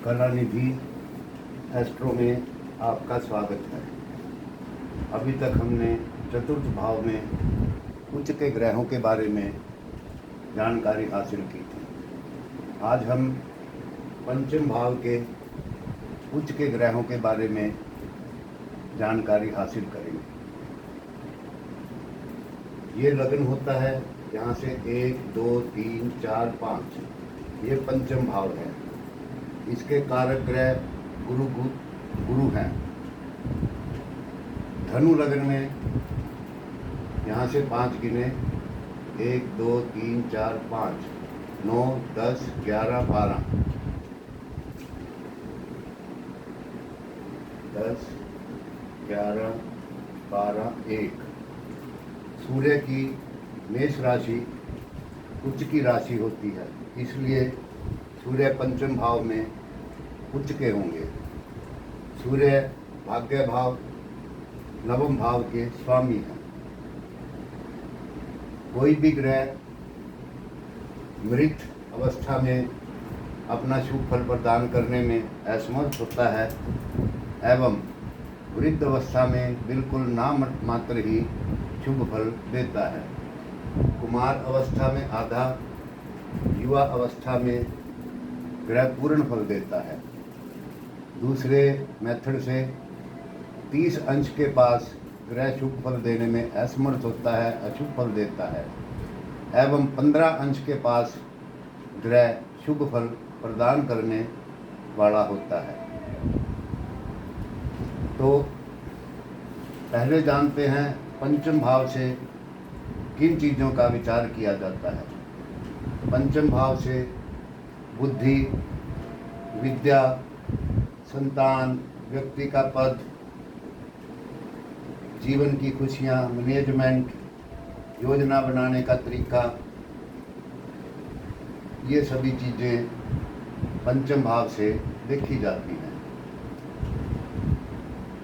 Kalanidhi astro में आपका स्वागत है। अभी तक हमने चतुर्थ भाव में उच्च के ग्रहों के बारे में जानकारी हासिल की थी। आज हम पंचम भाव के उच्च के ग्रहों के बारे में जानकारी हासिल करेंगे। ये लग्न होता है यहाँ से 1, 2, 3, 4, 5, ये पंचम भाव है। इसके कारक ग्रह गुरु हैं। धनु लग्न में यहाँ से 5 गिने, 1, 2, 3, 4, 5, 9, 10, 11, 12, 10, 11, 12, 1। सूर्य की मेष राशि उच्च की राशि होती है, इसलिए सूर्य पंचम भाव में उच्च के होंगे। सूर्य भाग्य भाव नवम भाव के स्वामी हैं। कोई भी ग्रह मृत अवस्था में अपना शुभ फल प्रदान करने में असमर्थ होता है एवं वृद्ध अवस्था में बिल्कुल नाम मात्र ही शुभ फल देता है। कुमार अवस्था में आधा, युवा अवस्था में ग्रह पूर्ण फल देता है। दूसरे मेथड से 30 अंश के पास ग्रह शुभ फल देने में असमर्थ होता है, अशुभ फल देता है एवं 15 अंश के पास ग्रह शुभ फल प्रदान करने वाला होता है। तो पहले जानते हैं पंचम भाव से किन चीज़ों का विचार किया जाता है। पंचम भाव से बुद्धि, विद्या, संतान, व्यक्ति का पद, जीवन की खुशियाँ, मैनेजमेंट, योजना बनाने का तरीका, ये सभी चीज़ें पंचम भाव से देखी जाती हैं।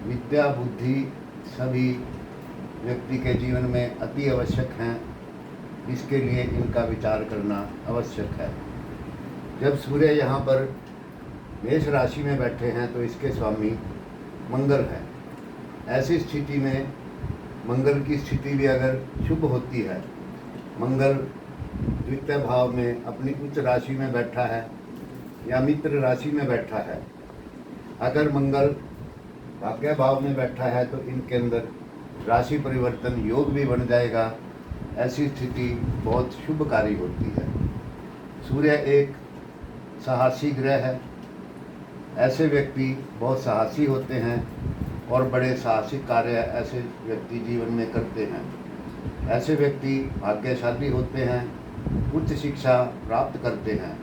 विद्या, बुद्धि सभी व्यक्ति के जीवन में अति आवश्यक हैं, इसके लिए इनका विचार करना आवश्यक है। जब सूर्य यहाँ पर मेष राशि में बैठे हैं तो इसके स्वामी मंगल है। ऐसी स्थिति में मंगल की स्थिति भी अगर शुभ होती है, मंगल द्वितीय भाव में अपनी उच्च राशि में बैठा है या मित्र राशि में बैठा है, अगर मंगल भाग्य भाव में बैठा है तो इनके अंदर राशि परिवर्तन योग भी बन जाएगा। ऐसी स्थिति बहुत शुभकारी होती है। सूर्य एक साहसी ग्रह है। ऐसे व्यक्ति बहुत साहसी होते हैं और बड़े साहसिक कार्य ऐसे व्यक्ति जीवन में करते हैं। ऐसे व्यक्ति भाग्यशाली होते हैं, उच्च शिक्षा प्राप्त करते हैं।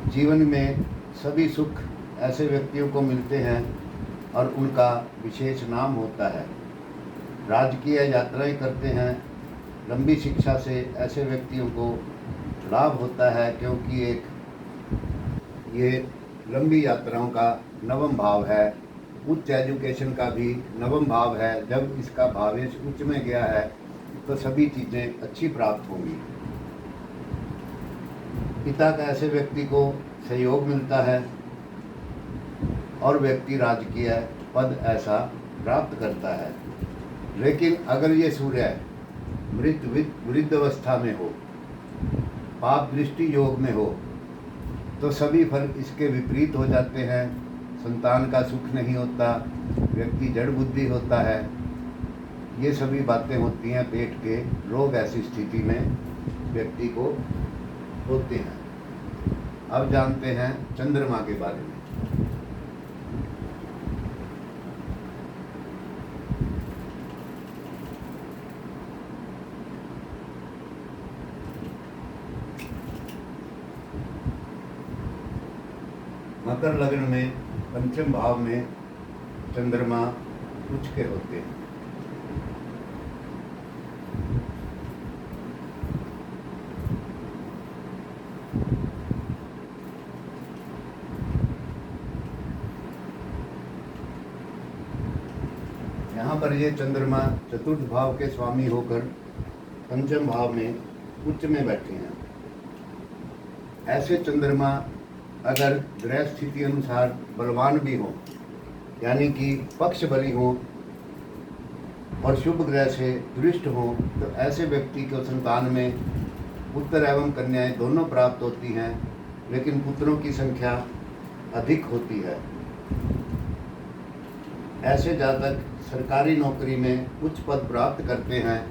जीवन में सभी सुख ऐसे व्यक्तियों को मिलते हैं और उनका विशेष नाम होता है। राजकीय यात्राएं करते हैं। लंबी शिक्षा से ऐसे व्यक्तियों को लाभ होता है, क्योंकि ये लंबी यात्राओं का नवम भाव है। उच्च एजुकेशन का भी नवम भाव है। जब इसका भावेश उच्च में गया है तो सभी चीज़ें अच्छी प्राप्त होंगी। पिता का ऐसे व्यक्ति को सहयोग मिलता है और व्यक्ति राजकीय पद ऐसा प्राप्त करता है। लेकिन अगर ये सूर्य वृद्ध अवस्था में हो, पाप दृष्टि योग में हो, तो सभी फल इसके विपरीत हो जाते हैं। संतान का सुख नहीं होता, व्यक्ति जड़ बुद्धि होता है। ये सभी बातें होती हैं। पेट के रोग ऐसी स्थिति में व्यक्ति को होते हैं। अब जानते हैं चंद्रमा के बारे में। मकर लग्न में पंचम भाव में चंद्रमा उच्च के होते हैं। यहाँ पर ये चंद्रमा चतुर्थ भाव के स्वामी होकर पंचम भाव में उच्च में बैठे हैं। ऐसे चंद्रमा अगर ग्रह स्थिति अनुसार बलवान भी हो, यानी कि पक्ष बली हो और शुभ ग्रह से दृष्ट हो, तो ऐसे व्यक्ति को संतान में पुत्र एवं कन्याएं दोनों प्राप्त होती हैं, लेकिन पुत्रों की संख्या अधिक होती है। ऐसे जातक सरकारी नौकरी में उच्च पद प्राप्त करते हैं,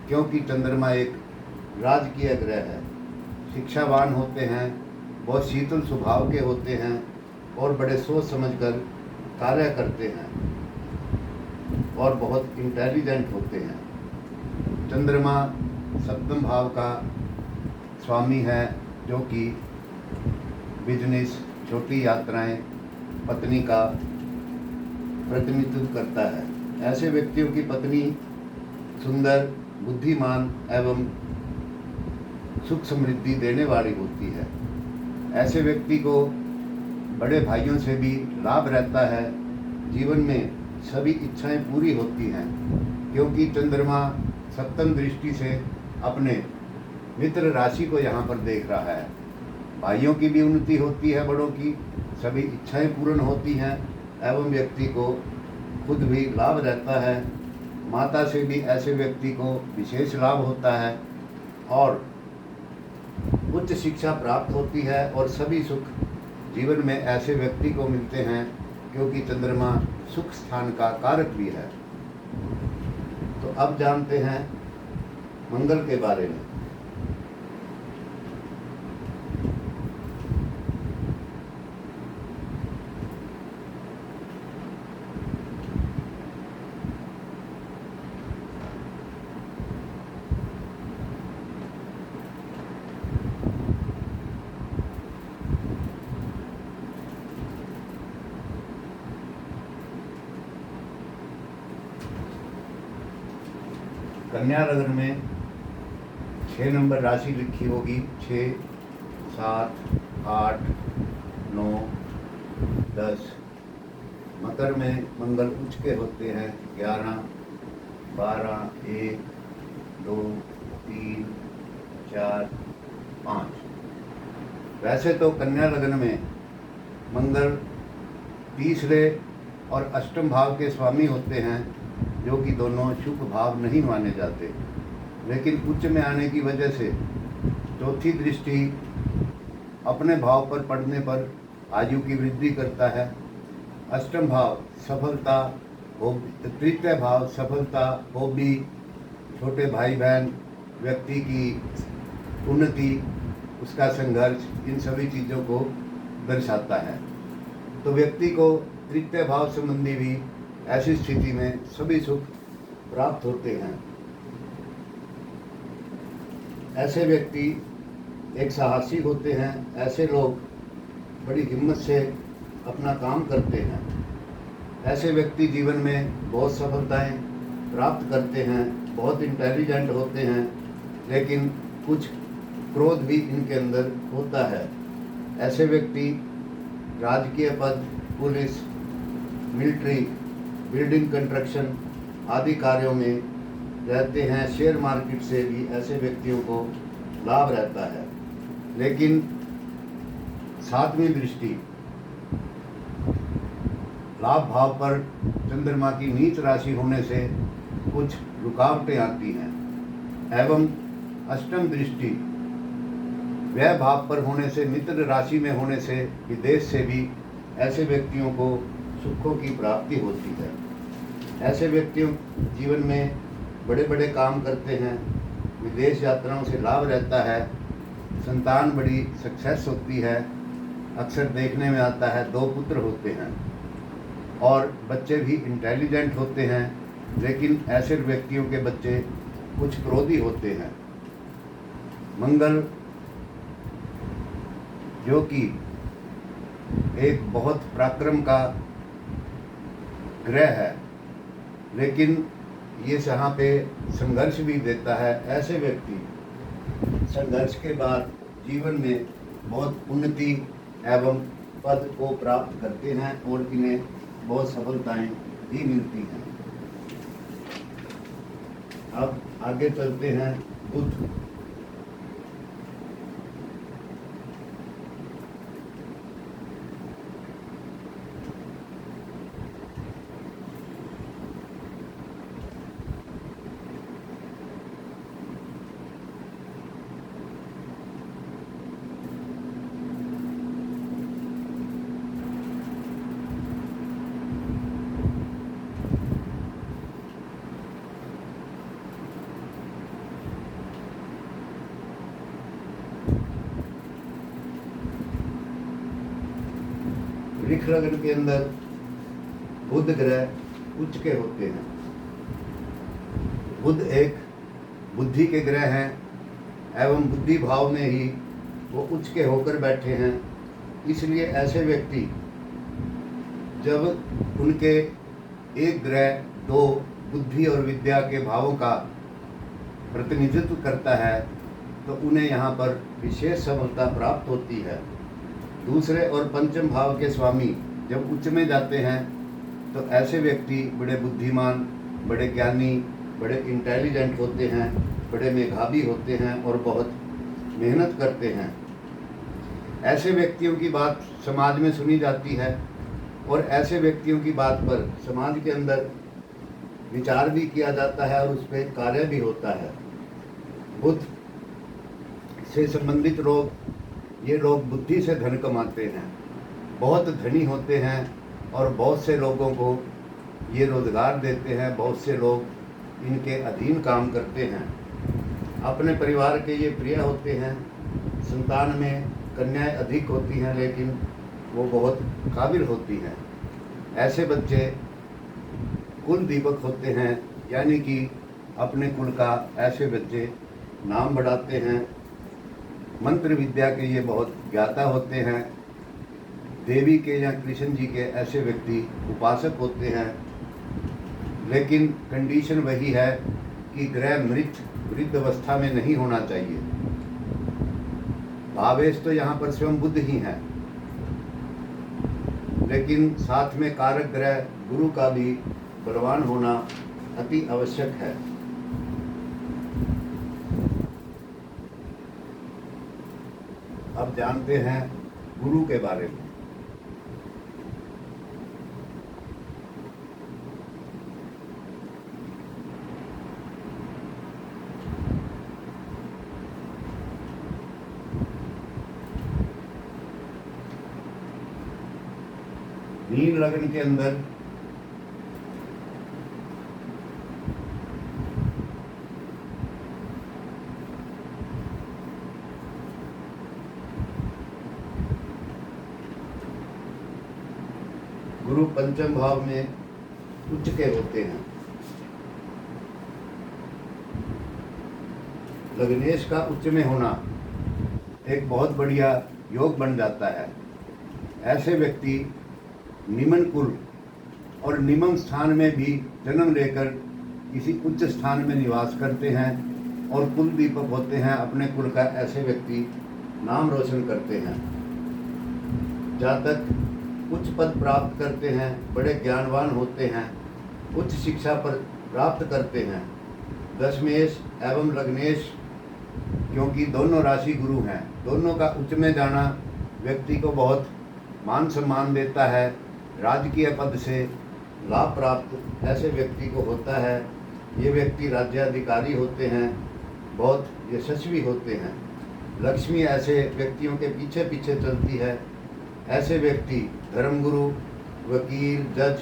क्योंकि चंद्रमा एक राजकीय ग्रह है। शिक्षावान होते हैं, बहुत शीतल स्वभाव के होते हैं और बड़े सोच समझकर कार्य करते हैं और बहुत इंटेलिजेंट होते हैं। चंद्रमा सप्तम भाव का स्वामी है, जो कि बिजनेस, छोटी यात्राएं, पत्नी का प्रतिनिधित्व करता है। ऐसे व्यक्तियों की पत्नी सुंदर, बुद्धिमान एवं सुख समृद्धि देने वाली होती है। ऐसे व्यक्ति को बड़े भाइयों से भी लाभ रहता है। जीवन में सभी इच्छाएं पूरी होती हैं, क्योंकि चंद्रमा सप्तम दृष्टि से अपने मित्र राशि को यहाँ पर देख रहा है। भाइयों की भी उन्नति होती है, बड़ों की सभी इच्छाएं पूर्ण होती हैं एवं व्यक्ति को खुद भी लाभ रहता है। माता से भी ऐसे व्यक्ति को विशेष लाभ होता है और उच्च शिक्षा प्राप्त होती है और सभी सुख जीवन में ऐसे व्यक्ति को मिलते हैं, क्योंकि चंद्रमा सुख स्थान का कारक भी है। तो अब जानते हैं मंगल के बारे में। कन्या लग्न में 6 नंबर राशि लिखी होगी। 6, 7, 8, 9, 10। मकर में मंगल उच्च के होते हैं। 11, 12, 1, 2, 3, 4, 5। वैसे तो कन्या लग्न में मंगल तीसरे और अष्टम भाव के स्वामी होते हैं, जो कि दोनों शुभ भाव नहीं माने जाते, लेकिन उच्च में आने की वजह से चौथी दृष्टि अपने भाव पर पड़ने पर आयु की वृद्धि करता है। अष्टम भाव सफलता, तृतीय भाव सफलता, हॉबी, छोटे भाई बहन, व्यक्ति की उन्नति, उसका संघर्ष, इन सभी चीज़ों को दर्शाता है। तो व्यक्ति को तृतीय भाव संबंधी भी ऐसी स्थिति में सभी सुख प्राप्त होते हैं। ऐसे व्यक्ति एक साहसी होते हैं। ऐसे लोग बड़ी हिम्मत से अपना काम करते हैं। ऐसे व्यक्ति जीवन में बहुत सफलताएं प्राप्त करते हैं, बहुत इंटेलिजेंट होते हैं, लेकिन कुछ क्रोध भी इनके अंदर होता है। ऐसे व्यक्ति राजकीय पद, पुलिस, मिलिट्री, बिल्डिंग कंस्ट्रक्शन आदि कार्यों में रहते हैं। शेयर मार्केट से भी ऐसे व्यक्तियों को लाभ रहता है, लेकिन 7वीं दृष्टि लाभ भाव पर चंद्रमा की नीच राशि होने से कुछ रुकावटें आती हैं, एवं अष्टम दृष्टि व्यय भाव पर होने से, मित्र राशि में होने से विदेश से भी ऐसे व्यक्तियों को सुखों की प्राप्ति होती है। ऐसे व्यक्तियों जीवन में बड़े बड़े काम करते हैं, विदेश यात्राओं से लाभ रहता है, संतान बड़ी सक्सेस होती है। अक्सर देखने में आता है 2 पुत्र होते हैं और बच्चे भी इंटेलिजेंट होते हैं, लेकिन ऐसे व्यक्तियों के बच्चे कुछ क्रोधी होते हैं। मंगल जो कि एक बहुत पराक्रम का ग्रह है, लेकिन ये यहाँ पे संघर्ष भी देता है। ऐसे व्यक्ति संघर्ष के बाद जीवन में बहुत उन्नति एवं पद को प्राप्त करते हैं और इन्हें बहुत सफलताएं भी मिलती हैं। अब आगे चलते हैं बुध। वृश्चिक लग्न के अंदर बुध ग्रह उच्च के होते हैं। बुध एक बुद्धि के ग्रह हैं एवं बुद्धि भाव में ही वो उच्च के होकर बैठे हैं। इसलिए ऐसे व्यक्ति जब उनके एक ग्रह दो बुद्धि और विद्या के भावों का प्रतिनिधित्व करता है तो उन्हें यहाँ पर विशेष सफलता प्राप्त होती है। दूसरे और पंचम भाव के स्वामी जब उच्च में जाते हैं तो ऐसे व्यक्ति बड़े बुद्धिमान, बड़े ज्ञानी, बड़े इंटेलिजेंट होते हैं, बड़े मेधावी होते हैं और बहुत मेहनत करते हैं। ऐसे व्यक्तियों की बात समाज में सुनी जाती है और ऐसे व्यक्तियों की बात पर समाज के अंदर विचार भी किया जाता है और उस पर कार्य भी होता है। बुद्ध से संबंधित लोग, ये लोग बुद्धि से धन कमाते हैं, बहुत धनी होते हैं और बहुत से लोगों को ये रोजगार देते हैं। बहुत से लोग इनके अधीन काम करते हैं। अपने परिवार के ये प्रिय होते हैं। संतान में कन्याएं अधिक होती हैं लेकिन वो बहुत काबिल होती हैं। ऐसे बच्चे कुल दीपक होते हैं, यानी कि अपने कुल का ऐसे बच्चे नाम बढ़ाते हैं। मंत्र विद्या के ये बहुत ज्ञाता होते हैं। देवी के या कृष्ण जी के ऐसे व्यक्ति उपासक होते हैं। लेकिन कंडीशन वही है कि ग्रह वृद्ध अवस्था में नहीं होना चाहिए। भावेश तो यहाँ पर स्वयं बुद्ध ही है, लेकिन साथ में कारक ग्रह गुरु का भी बलवान होना अति आवश्यक है। अब जानते हैं गुरु के बारे में। मीन लग्न के अंदर गुरु पंचम भाव में उच्च के होते हैं। लग्नेश का उच्च में होना एक बहुत बढ़िया योग बन जाता है। ऐसे व्यक्ति निम्न कुल और निम्न स्थान में भी जन्म लेकर किसी उच्च स्थान में निवास करते हैं और कुल दीपक होते हैं। अपने कुल का ऐसे व्यक्ति नाम रोशन करते हैं। जातक उच्च पद प्राप्त करते हैं, बड़े ज्ञानवान होते हैं, उच्च शिक्षा पर प्राप्त करते हैं। दशमेश एवं लग्नेश, क्योंकि दोनों राशि गुरु हैं, दोनों का उच्च में जाना व्यक्ति को बहुत मान सम्मान देता है। राजकीय पद से लाभ प्राप्त ऐसे व्यक्ति को होता है। ये व्यक्ति राज्याधिकारी होते हैं, बहुत यशस्वी होते हैं। लक्ष्मी ऐसे व्यक्तियों के पीछे पीछे चलती है। ऐसे व्यक्ति धर्मगुरु, वकील, जज,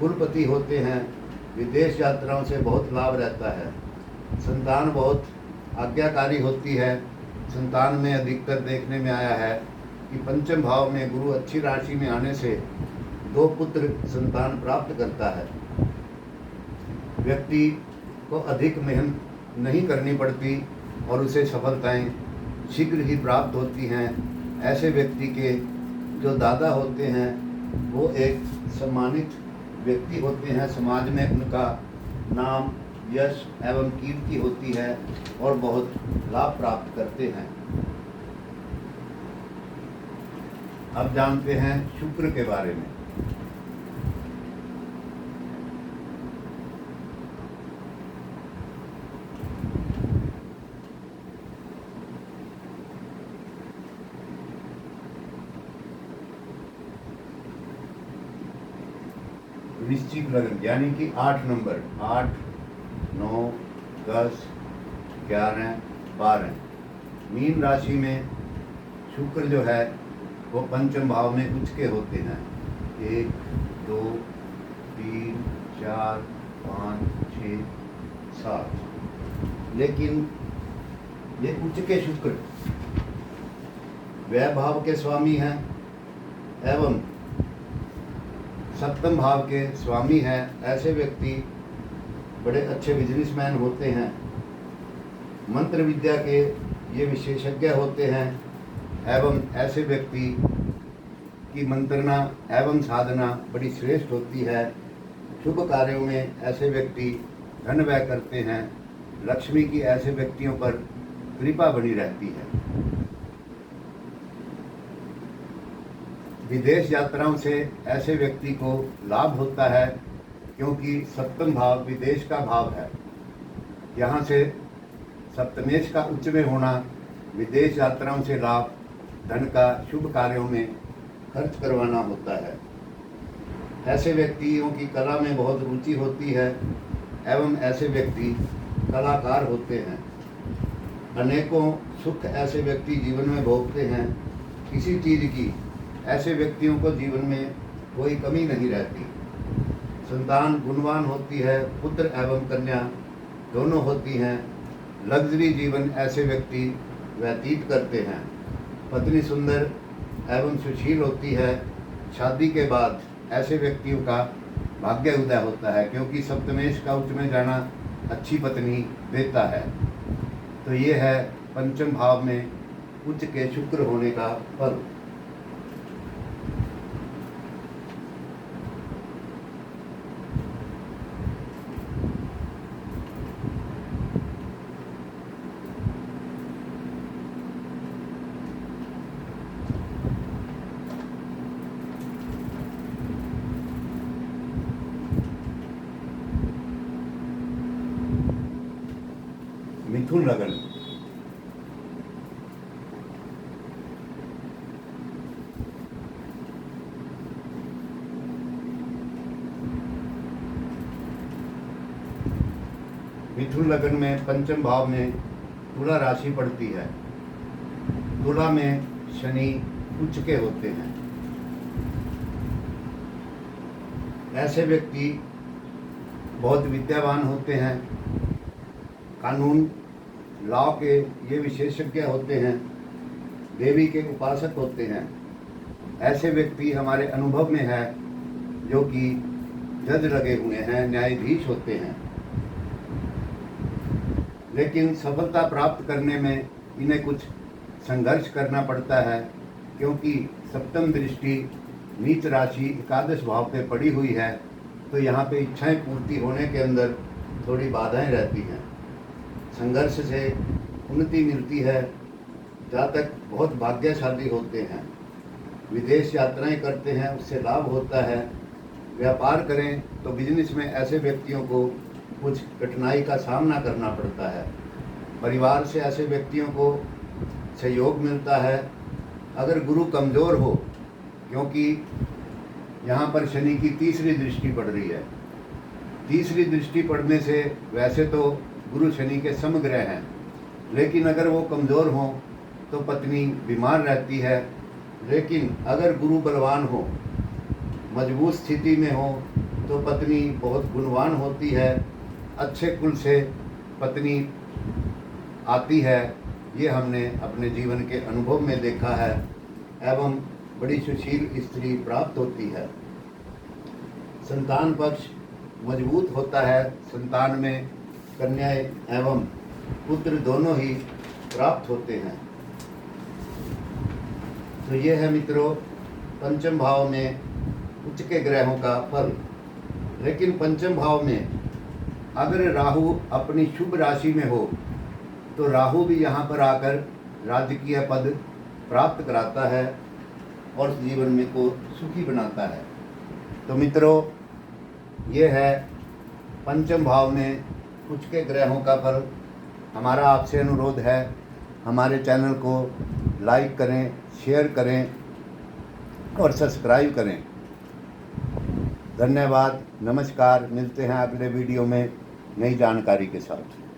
कुलपति होते हैं। विदेश यात्राओं से बहुत लाभ रहता है। संतान बहुत आज्ञाकारी होती है। संतान में अधिकतर देखने में आया है कि पंचम भाव में गुरु अच्छी राशि में आने से 2 पुत्र संतान प्राप्त करता है। व्यक्ति को अधिक मेहनत नहीं करनी पड़ती और उसे सफलताएं शीघ्र ही प्राप्त होती हैं। ऐसे व्यक्ति के जो दादा होते हैं वो एक सम्मानित व्यक्ति होते हैं। समाज में उनका नाम, यश एवं कीर्ति होती है और बहुत लाभ प्राप्त करते हैं। अब जानते हैं शुक्र के बारे में। वृश्चिक लग्न यानी कि 8 नंबर, 8, 9, 10, 11, 12। मीन राशि में शुक्र जो है वो पंचम भाव में उच्च के होते हैं। 1, 2, 3, 4, 5, 6, 7। लेकिन ये उच्च के शुक्र व्यय भाव के स्वामी हैं एवं सप्तम भाव के स्वामी हैं, ऐसे व्यक्ति बड़े अच्छे बिजनेसमैन होते हैं। मंत्र विद्या के ये विशेषज्ञ होते हैं एवं ऐसे व्यक्ति की मंत्रणा एवं साधना बड़ी श्रेष्ठ होती है। शुभ कार्यों में ऐसे व्यक्ति धन व्यय करते हैं। लक्ष्मी की ऐसे व्यक्तियों पर कृपा बनी रहती है। विदेश यात्राओं से ऐसे व्यक्ति को लाभ होता है, क्योंकि सप्तम भाव विदेश का भाव है। यहाँ से सप्तमेश का उच्च में होना विदेश यात्राओं से लाभ, धन का शुभ कार्यों में खर्च करवाना होता है। ऐसे व्यक्तियों की कला में बहुत रुचि होती है एवं ऐसे व्यक्ति कलाकार होते हैं। अनेकों सुख ऐसे व्यक्ति जीवन में भोगते हैं। किसी चीज़ की ऐसे व्यक्तियों को जीवन में कोई कमी नहीं रहती। संतान गुणवान होती है, पुत्र एवं कन्या दोनों होती हैं। लग्जरी जीवन ऐसे व्यक्ति व्यतीत करते हैं। पत्नी सुंदर एवं सुशील होती है। शादी के बाद ऐसे व्यक्तियों का भाग्य उदय होता है, क्योंकि सप्तमेश का उच्च में जाना अच्छी पत्नी देता है। तो ये है पंचम भाव में उच्च के शुक्र होने का फल। मिथुन लगन। मिथुन लगन में पंचम भाव में तुला राशि पड़ती है। तुला में शनि उच्च के होते हैं। ऐसे व्यक्ति बहुत विद्यावान होते हैं। कानून लॉ के ये विशेषज्ञ होते हैं। देवी के उपासक होते हैं। ऐसे व्यक्ति हमारे अनुभव में है जो कि जज लगे हुए हैं, न्यायाधीश होते हैं। लेकिन सफलता प्राप्त करने में इन्हें कुछ संघर्ष करना पड़ता है, क्योंकि सप्तम दृष्टि नीच राशि एकादश भाव पे पड़ी हुई है। तो यहाँ पे इच्छाएं पूर्ति होने के अंदर थोड़ी बाधाएं रहती हैं। संघर्ष से उन्नति मिलती है। जातक बहुत भाग्यशाली होते हैं। विदेश यात्राएं करते हैं, उससे लाभ होता है। व्यापार करें तो बिजनेस में ऐसे व्यक्तियों को कुछ कठिनाई का सामना करना पड़ता है। परिवार से ऐसे व्यक्तियों को सहयोग मिलता है। अगर गुरु कमज़ोर हो, क्योंकि यहाँ पर शनि की तीसरी दृष्टि पड़ रही है। तीसरी दृष्टि पड़ने से वैसे तो गुरु शनि के समग्रह हैं, लेकिन अगर वो कमज़ोर हों तो पत्नी बीमार रहती है। लेकिन अगर गुरु बलवान हो, मजबूत स्थिति में हो, तो पत्नी बहुत गुणवान होती है। अच्छे कुल से पत्नी आती है। ये हमने अपने जीवन के अनुभव में देखा है एवं बड़ी सुशील स्त्री प्राप्त होती है। संतान पक्ष मजबूत होता है। संतान में कन्या एवं पुत्र दोनों ही प्राप्त होते हैं। तो ये है मित्रों पंचम भाव में उच्च के ग्रहों का फल। लेकिन पंचम भाव में अगर राहु अपनी शुभ राशि में हो, तो राहु भी यहाँ पर आकर राजकीय पद प्राप्त कराता है और जीवन में को सुखी बनाता है। तो मित्रों ये है पंचम भाव में उच्च के ग्रहों का फल। हमारा आपसे अनुरोध है, हमारे चैनल को लाइक करें, शेयर करें और सब्सक्राइब करें। धन्यवाद, नमस्कार। मिलते हैं अगले वीडियो में नई जानकारी के साथ।